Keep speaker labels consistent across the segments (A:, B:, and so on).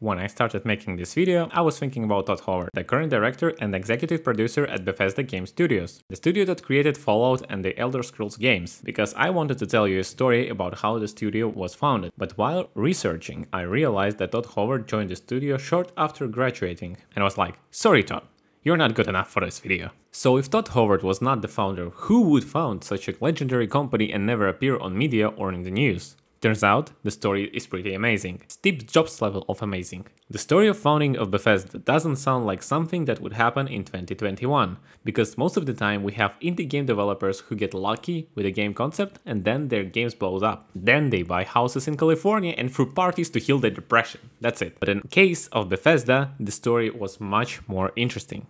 A: When I started making this video, I was thinking about Todd Howard, the current director and executive producer at Bethesda Game Studios, the studio that created Fallout and the Elder Scrolls games, because I wanted to tell you a story about how the studio was founded. But while researching, I realized that Todd Howard joined the studio short after graduating, and I was like, sorry Todd, you're not good enough for this video. So if Todd Howard was not the founder, who would found such a legendary company and never appear on media or in the news? Turns out, the story is pretty amazing. Steve Jobs level of amazing. The story of founding of Bethesda doesn't sound like something that would happen in 2021, because most of the time we have indie game developers who get lucky with a game concept and then their games blows up. Then they buy houses in California and throw parties to heal their depression. That's it. But in case of Bethesda, the story was much more interesting.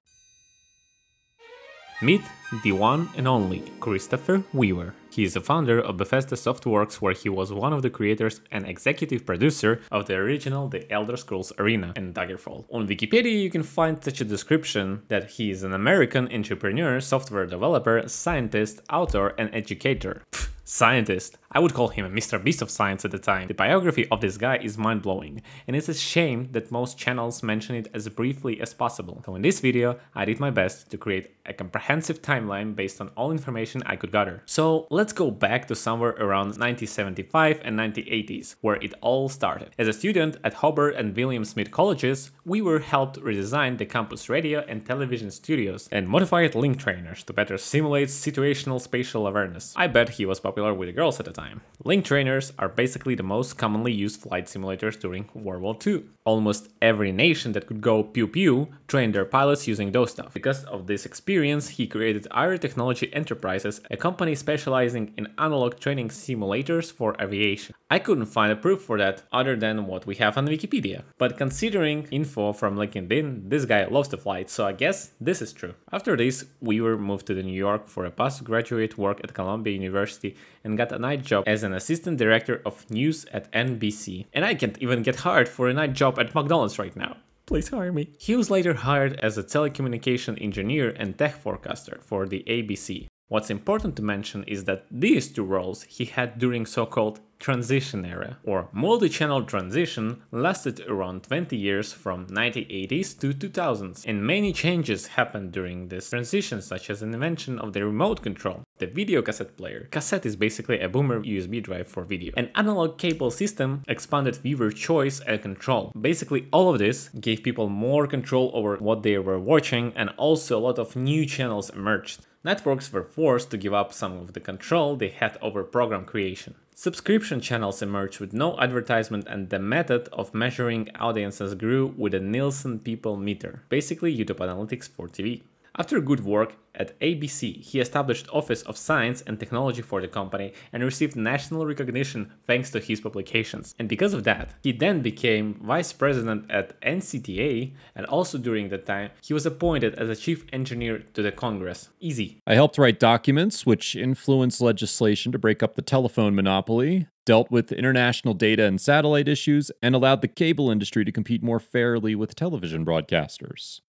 A: Meet the one and only Christopher Weaver. He is the founder of Bethesda Softworks, where he was one of the creators and executive producer of the original The Elder Scrolls Arena and Daggerfall. On Wikipedia you can find such a description that he is an American entrepreneur, software developer, scientist, author and educator. Scientist. I would call him a Mr. Beast of science at the time. The biography of this guy is mind-blowing, and it's a shame that most channels mention it as briefly as possible. So in this video, I did my best to create a comprehensive timeline based on all information I could gather. So let's go back to somewhere around 1975 and 1980s, where it all started. As a student at Hobart and William Smith colleges, we were helped redesign the campus radio and television studios and modified link trainers to better simulate situational spatial awareness. I bet he was popular with the girls at the time. Link trainers are basically the most commonly used flight simulators during World War II. Almost every nation that could go pew-pew trained their pilots using those stuff. Because of this experience, he created IR Technology Enterprises, a company specializing in analog training simulators for aviation. I couldn't find a proof for that other than what we have on Wikipedia. But considering info from LinkedIn, this guy loves to fly, so I guess this is true. After this, Weaver moved to New York for a postgraduate work at Columbia University and got a night job as an assistant director of news at NBC. And I can't even get hired for a night job at McDonald's right now. Please hire me. He was later hired as a telecommunication engineer and tech forecaster for the ABC. What's important to mention is that these two roles he had during so-called transition era, or multi-channel transition, lasted around 20 years from 1980s to 2000s, and many changes happened during this transition, such as an invention of the remote control, the video cassette player. Cassette is basically a boomer USB drive for video. An analog cable system expanded viewer choice and control. Basically all of this gave people more control over what they were watching, and also a lot of new channels emerged. Networks were forced to give up some of the control they had over program creation. Subscription channels emerged with no advertisement, and the method of measuring audiences grew with a Nielsen People Meter, basically YouTube analytics for TV. After good work at ABC, he established Office of Science and Technology for the company and received national recognition thanks to his publications. And because of that, he then became vice president at NCTA, and also during that time, he was appointed as a chief engineer to the Congress. Easy.
B: I helped write documents which influenced legislation to break up the telephone monopoly, dealt with international data and satellite issues, and allowed the cable industry to compete more fairly with television broadcasters.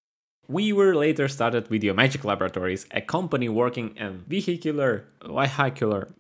A: Weaver later started Videomagic Laboratories, a company working in vehicular simulators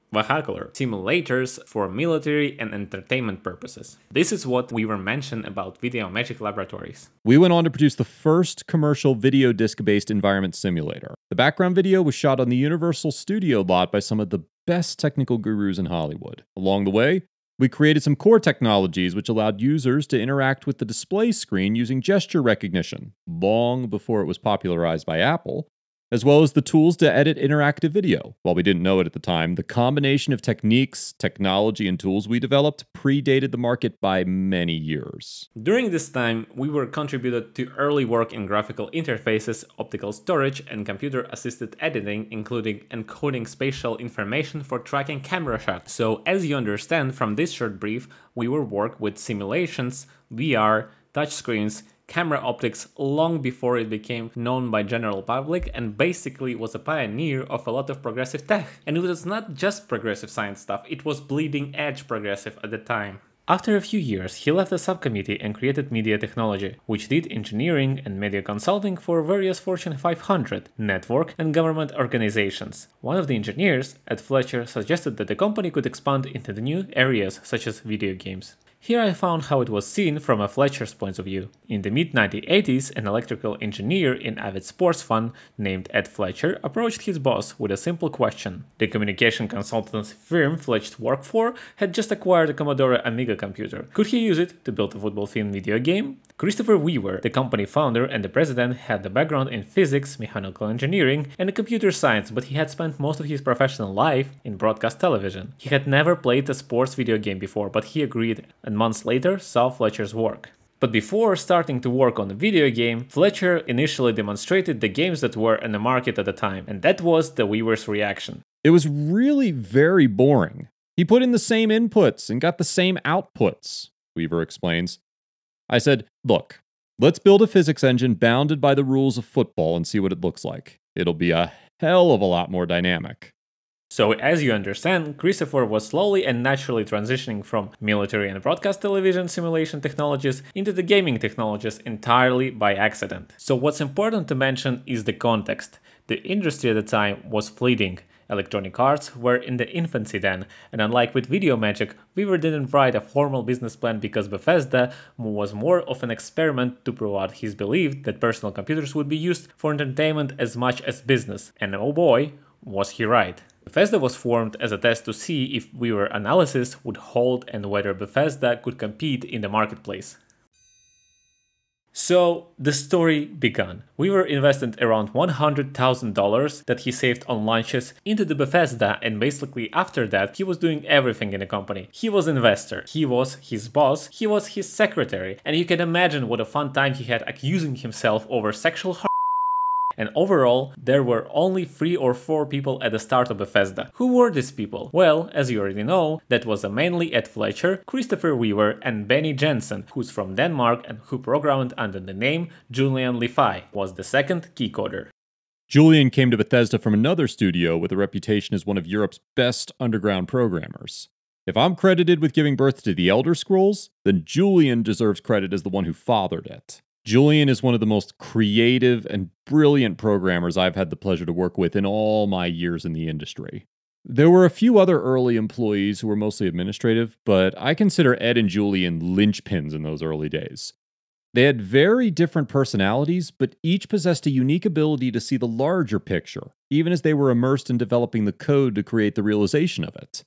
A: for military and entertainment purposes. This is what Weaver mentioned about Videomagic Laboratories.
B: We went on to produce the first commercial video disc-based environment simulator. The background video was shot on the Universal Studio lot by some of the best technical gurus in Hollywood. Along the way, we created some core technologies which allowed users to interact with the display screen using gesture recognition, long before it was popularized by Apple, as well as the tools to edit interactive video. While we didn't know it at the time, the combination of techniques, technology, and tools we developed predated the market by many years.
A: During this time, Weaver contributed to early work in graphical interfaces, optical storage, and computer-assisted editing, including encoding spatial information for tracking camera shots. So, as you understand from this short brief, Weaver worked with simulations, VR, touchscreens, camera optics long before it became known by general public, and basically was a pioneer of a lot of progressive tech. And it was not just progressive science stuff, it was bleeding edge progressive at the time. After a few years, he left the subcommittee and created Media Technology, which did engineering and media consulting for various Fortune 500, network and government organizations. One of the engineers at Fletcher suggested that the company could expand into the new areas such as video games. Here I found how it was seen from a Fletcher's point of view. In the mid-1980s, an electrical engineer in avid sports fun named Ed Fletcher approached his boss with a simple question. The communication consultancy firm Fletcher worked for had just acquired a Commodore Amiga computer. Could he use it to build a football-themed video game? Christopher Weaver, the company founder and the president, had a background in physics, mechanical engineering, and computer science, but he had spent most of his professional life in broadcast television. He had never played a sports video game before, but he agreed, and months later saw Fletcher's work. But before starting to work on the video game, Fletcher initially demonstrated the games that were in the market at the time, and that was the Weaver's reaction.
B: It was really very boring. He put in the same inputs and got the same outputs, Weaver explains. I said, look, let's build a physics engine bounded by the rules of football and see what it looks like. It'll be a hell of a lot more dynamic.
A: So, as you understand, Christopher was slowly and naturally transitioning from military and broadcast television simulation technologies into the gaming technologies entirely by accident. So what's important to mention is the context. The industry at the time was fleeting. Electronic arts were in the infancy then, and unlike with Videomagic, Weaver didn't write a formal business plan because Bethesda was more of an experiment to prove out his belief that personal computers would be used for entertainment as much as business. And oh boy, was he right. Bethesda was formed as a test to see if Weaver analysis would hold and whether Bethesda could compete in the marketplace. So the story began. Weaver invested around $100,000 that he saved on lunches into the Bethesda, and basically after that he was doing everything in the company. He was investor, he was his boss, he was his secretary, and you can imagine what a fun time he had accusing himself over sexual harassment. And overall, there were only 3 or 4 people at the start of Bethesda. Who were these people? Well, as you already know, that was mainly Ed Fletcher, Christopher Weaver, and Benny Jensen, who's from Denmark and who programmed under the name Julian Lefay, was the second key coder.
B: Julian came to Bethesda from another studio with a reputation as one of Europe's best underground programmers. If I'm credited with giving birth to the Elder Scrolls, then Julian deserves credit as the one who fathered it. Julian is one of the most creative and brilliant programmers I've had the pleasure to work with in all my years in the industry. There were a few other early employees who were mostly administrative, but I consider Ed and Julian linchpins in those early days. They had very different personalities, but each possessed a unique ability to see the larger picture, even as they were immersed in developing the code to create the realization of it.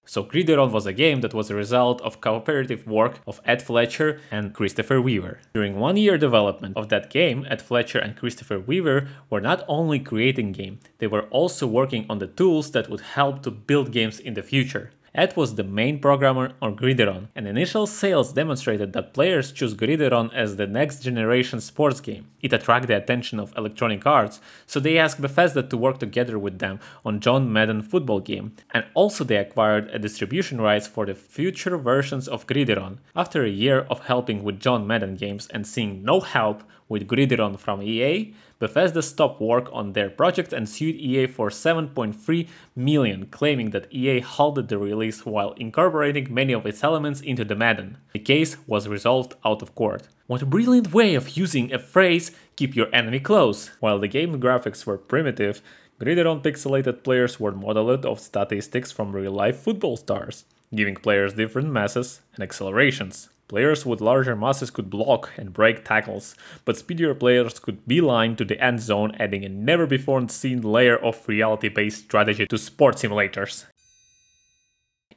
A: So Gridiron was a game that was a result of cooperative work of Ed Fletcher and Christopher Weaver. During 1 year development of that game, Ed Fletcher and Christopher Weaver were not only creating game, they were also working on the tools that would help to build games in the future. Ed was the main programmer on Gridiron, and initial sales demonstrated that players choose Gridiron as the next generation sports game. It attracted the attention of Electronic Arts, so they asked Bethesda to work together with them on John Madden football game, and also they acquired a distribution rights for the future versions of Gridiron. After a year of helping with John Madden games and seeing no help with Gridiron from EA, Bethesda stopped work on their project and sued EA for $7.3 million, claiming that EA halted the release while incorporating many of its elements into the Madden. The case was resolved out of court. What a brilliant way of using a phrase, keep your enemy close. While the game graphics were primitive, Gridiron pixelated players were modeled of statistics from real-life football stars, giving players different masses and accelerations. Players with larger masses could block and break tackles, but speedier players could beeline to the end zone, adding a never-before-seen layer of reality-based strategy to sport simulators.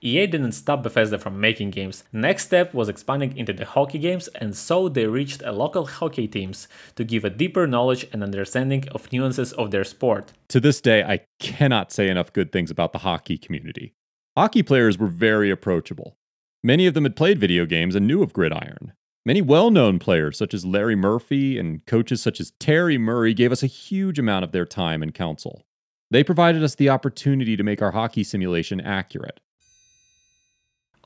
A: EA didn't stop Bethesda from making games. Next step was expanding into the hockey games, and so they reached a local hockey teams to give a deeper knowledge and understanding of nuances of their sport.
B: To this day, I cannot say enough good things about the hockey community. Hockey players were very approachable. Many of them had played video games and knew of Gridiron. Many well-known players such as Larry Murphy and coaches such as Terry Murray gave us a huge amount of their time and counsel. They provided us the opportunity to make our hockey simulation accurate.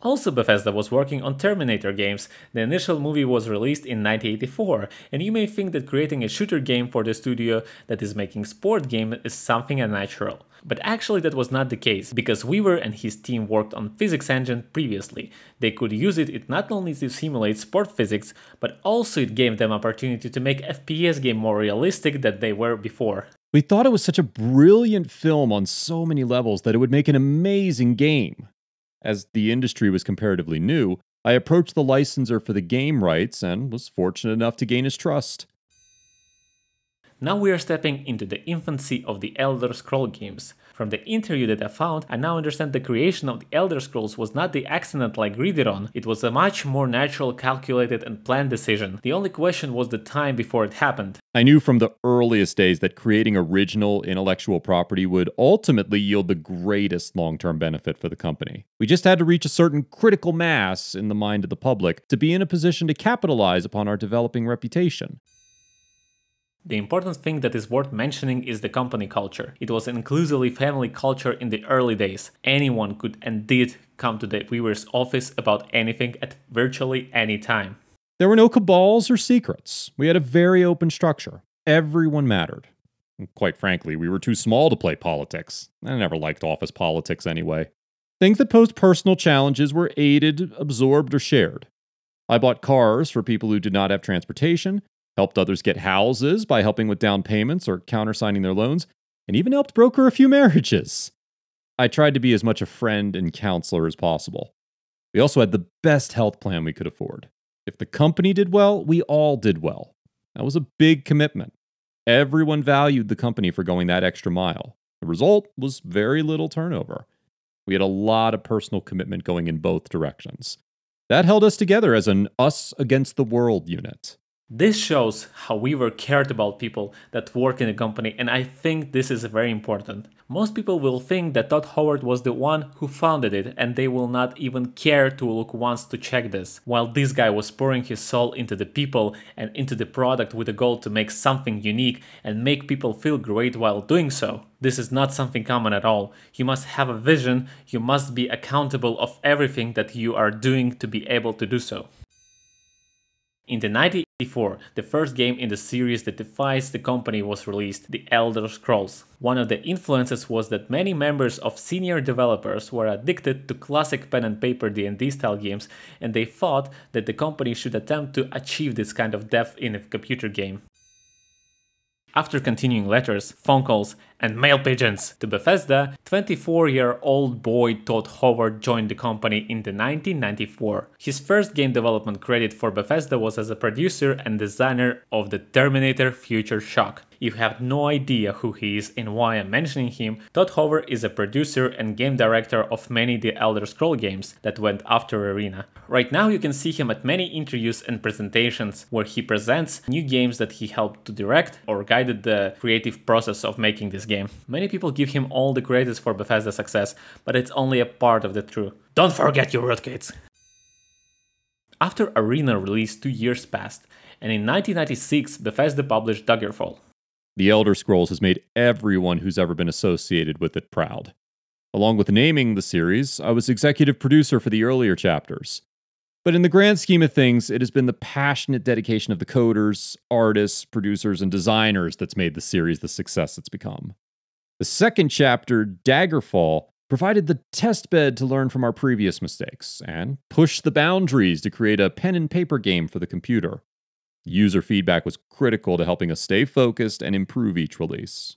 A: Also, Bethesda was working on Terminator Games. The initial movie was released in 1984, and you may think that creating a shooter game for the studio that is making sport game is something unnatural. But actually that was not the case, because Weaver and his team worked on physics engine previously. They could use it not only to simulate sport physics, but also it gave them opportunity to make FPS game more realistic than they were before.
B: We thought it was such a brilliant film on so many levels that it would make an amazing game. As the industry was comparatively new, I approached the licensor for the game rights and was fortunate enough to gain his trust.
A: Now we are stepping into the infancy of the Elder Scrolls games. From the interview that I found, I now understand the creation of the Elder Scrolls was not the accident like Gridiron, it was a much more natural, calculated and planned decision. The only question was the time before it happened.
B: I knew from the earliest days that creating original intellectual property would ultimately yield the greatest long-term benefit for the company. We just had to reach a certain critical mass in the mind of the public to be in a position to capitalize upon our developing reputation.
A: The important thing that is worth mentioning is the company culture. It was an inclusively family culture in the early days. Anyone could and did come to the Weaver's office about anything at virtually any time.
B: There were no cabals or secrets. We had a very open structure. Everyone mattered. And quite frankly, we were too small to play politics. I never liked office politics anyway. Things that posed personal challenges were aided, absorbed, or shared. I bought cars for people who did not have transportation, helped others get houses by helping with down payments or countersigning their loans, and even helped broker a few marriages. I tried to be as much a friend and counselor as possible. We also had the best health plan we could afford. If the company did well, we all did well. That was a big commitment. Everyone valued the company for going that extra mile. The result was very little turnover. We had a lot of personal commitment going in both directions. That held us together as an us against the world unit.
A: This shows how Weaver cared about people that work in the company, and I think this is very important. Most people will think that Todd Howard was the one who founded it, and they will not even care to look once to check this, while this guy was pouring his soul into the people and into the product with a goal to make something unique and make people feel great while doing so. This is not something common at all. You must have a vision, you must be accountable of everything that you are doing to be able to do so. In the 1984, the first game in the series that defies the company was released, The Elder Scrolls. One of the influences was that many members of senior developers were addicted to classic pen and paper D&D style games, and they thought that the company should attempt to achieve this kind of depth in a computer game. After continuing letters, phone calls, and mail pigeons to Bethesda, 24-year-old boy Todd Howard joined the company in the 1994. His first game development credit for Bethesda was as a producer and designer of the Terminator Future Shock. You have no idea who he is and why I'm mentioning him. Todd Howard is a producer and game director of many The Elder Scrolls games that went after Arena. Right now you can see him at many interviews and presentations where he presents new games that he helped to direct or guided the creative process of making this game. Many people give him all the credits for Bethesda's success, but it's only a part of the truth. Don't forget your rootkits! After Arena release, 2 years passed, and in 1996 Bethesda published Daggerfall.
B: The Elder Scrolls has made everyone who's ever been associated with it proud. Along with naming the series, I was executive producer for the earlier chapters. But in the grand scheme of things, it has been the passionate dedication of the coders, artists, producers, and designers that's made the series the success it's become. The second chapter, Daggerfall, provided the testbed to learn from our previous mistakes and pushed the boundaries to create a pen and paper game for the computer. User feedback was critical to helping us stay focused and improve each release.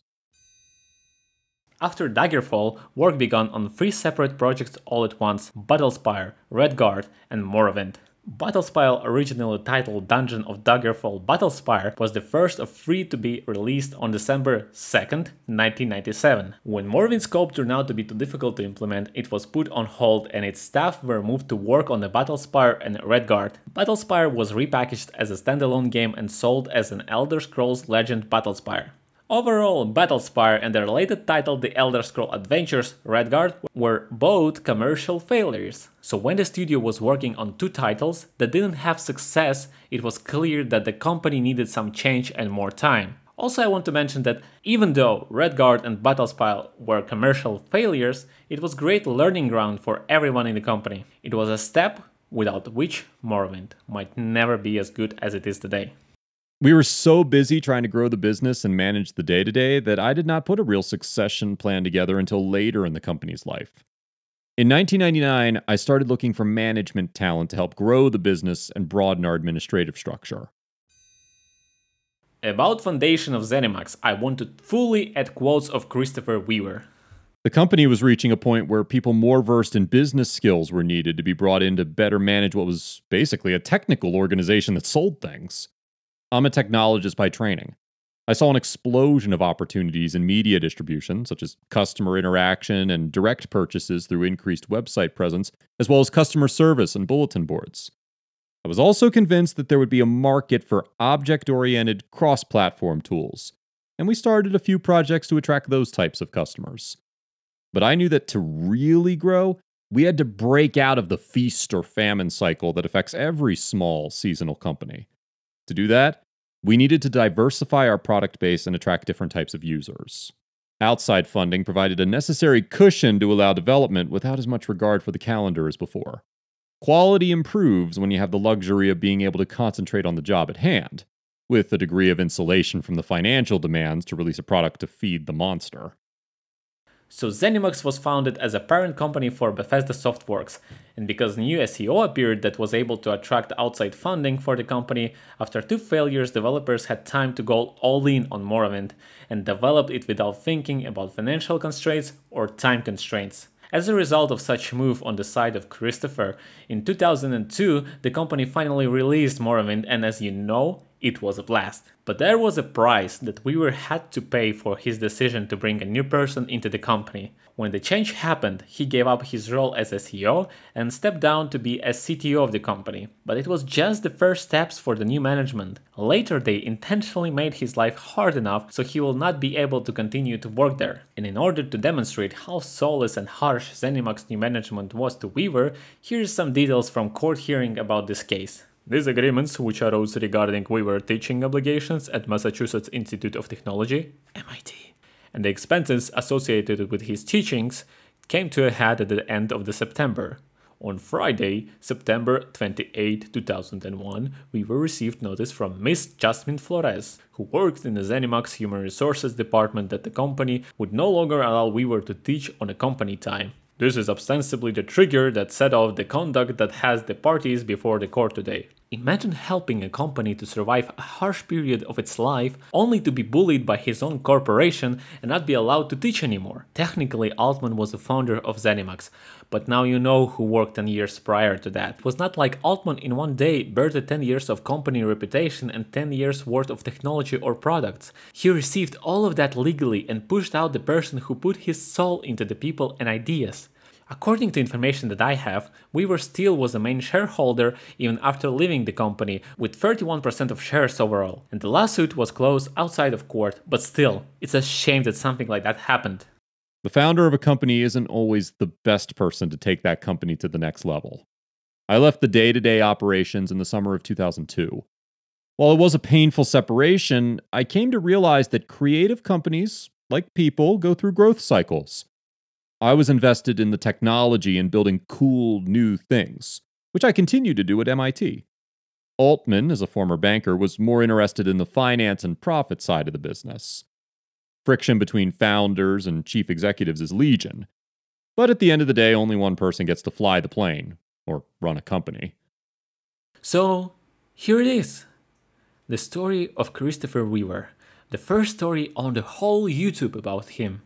A: After Daggerfall, work began on 3 separate projects all at once: Battlespire, Redguard, and Morrowind. Battlespire, originally titled Dungeon of Daggerfall Battlespire, was the first of 3 to be released on December 2nd, 1997. When Morrowind's scope turned out to be too difficult to implement, it was put on hold and its staff were moved to work on the Battlespire and Redguard. Battlespire was repackaged as a standalone game and sold as an Elder Scrolls Legend Battlespire. Overall, Battlespire and the related title The Elder Scrolls Adventures Redguard were both commercial failures. So when the studio was working on 2 titles that didn't have success, it was clear that the company needed some change and more time. Also, I want to mention that even though Redguard and Battlespire were commercial failures, it was great learning ground for everyone in the company. It was a step without which Morrowind might never be as good as it is today.
B: We were so busy trying to grow the business and manage the day-to-day that I did not put a real succession plan together until later in the company's life. In 1999, I started looking for management talent to help grow the business and broaden our administrative structure.
A: About foundation of Zenimax, I want to fully add quotes of Christopher Weaver.
B: The company was reaching a point where people more versed in business skills were needed to be brought in to better manage what was basically a technical organization that sold things. I'm a technologist by training. I saw an explosion of opportunities in media distribution, such as customer interaction and direct purchases through increased website presence, as well as customer service and bulletin boards. I was also convinced that there would be a market for object-oriented cross-platform tools, and we started a few projects to attract those types of customers. But I knew that to really grow, we had to break out of the feast or famine cycle that affects every small seasonal company. To do that, we needed to diversify our product base and attract different types of users. Outside funding provided a necessary cushion to allow development without as much regard for the calendar as before. Quality improves when you have the luxury of being able to concentrate on the job at hand, with a degree of insulation from the financial demands to release a product to feed the monster.
A: So Zenimax was founded as a parent company for Bethesda Softworks, and because new SEO appeared that was able to attract outside funding for the company, after 2 failures developers had time to go all in on Morrowind and developed it without thinking about financial constraints or time constraints. As a result of such a move on the side of Christopher, in 2002 the company finally released Morrowind, and as you know, it was a blast. But there was a price that Weaver had to pay for his decision to bring a new person into the company. When the change happened, he gave up his role as a CEO and stepped down to be a CTO of the company. But it was just the first steps for the new management. Later they intentionally made his life hard enough so he will not be able to continue to work there. And in order to demonstrate how soulless and harsh Zenimax new management was to Weaver, here's some details from court hearing about this case. These agreements, which arose regarding Weaver teaching obligations at Massachusetts Institute of Technology, MIT, and the expenses associated with his teachings, came to a head at the end of September. On Friday, September 28, 2001, Weaver received notice from Miss Jasmine Flores, who worked in the Zenimax Human Resources department, that the company would no longer allow Weaver to teach on a company time. This is ostensibly the trigger that set off the conduct that has the parties before the court today. Imagine helping a company to survive a harsh period of its life only to be bullied by his own corporation and not be allowed to teach anymore. Technically, Altman was the founder of Zenimax, but now you know who worked 10 years prior to that. It was not like Altman in one day birthed 10 years of company reputation and 10 years worth of technology or products. He received all of that legally and pushed out the person who put his soul into the people and ideas. According to information that I have, Weaver still was the main shareholder even after leaving the company, with 31% of shares overall, and the lawsuit was closed outside of court, but still, it's a shame that something like that happened.
B: The founder of a company isn't always the best person to take that company to the next level. I left the day-to-day operations in the summer of 2002. While it was a painful separation, I came to realize that creative companies, like people, go through growth cycles. I was invested in the technology and building cool, new things, which I continued to do at MIT. Altman, as a former banker, was more interested in the finance and profit side of the business. Friction between founders and chief executives is legion. But at the end of the day, only one person gets to fly the plane, or run a company.
A: So, here it is. The story of Christopher Weaver. The first story on the whole YouTube about him.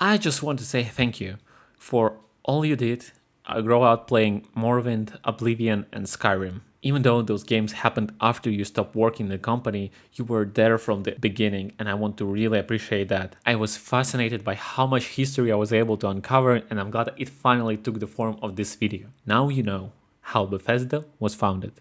A: I just want to say thank you for all you did. I grew up playing Morrowind, Oblivion and Skyrim. Even though those games happened after you stopped working in the company, you were there from the beginning, and I want to really appreciate that. I was fascinated by how much history I was able to uncover, and I'm glad that it finally took the form of this video. Now you know how Bethesda was founded.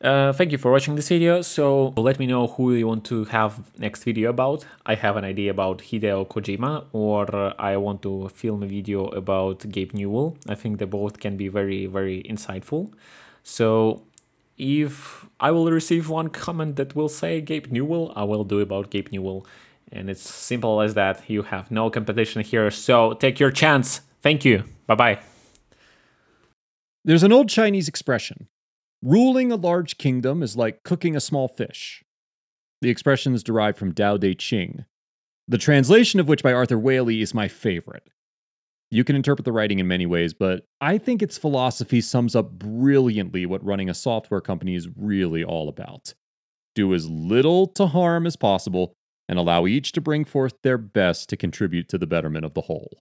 A: Thank you for watching this video. So let me know who you want to have next video about. I have an idea about Hideo Kojima, or I want to film a video about Gabe Newell. I think they both can be very, very insightful. So if I will receive one comment that will say Gabe Newell, I will do about Gabe Newell. And it's simple as that. You have no competition here, so take your chance. Thank you. Bye-bye.
B: There's an old Chinese expression. Ruling a large kingdom is like cooking a small fish. The expression is derived from Tao Te Ching, the translation of which by Arthur Waley is my favorite. You can interpret the writing in many ways, but I think its philosophy sums up brilliantly what running a software company is really all about. Do as little to harm as possible, and allow each to bring forth their best to contribute to the betterment of the whole.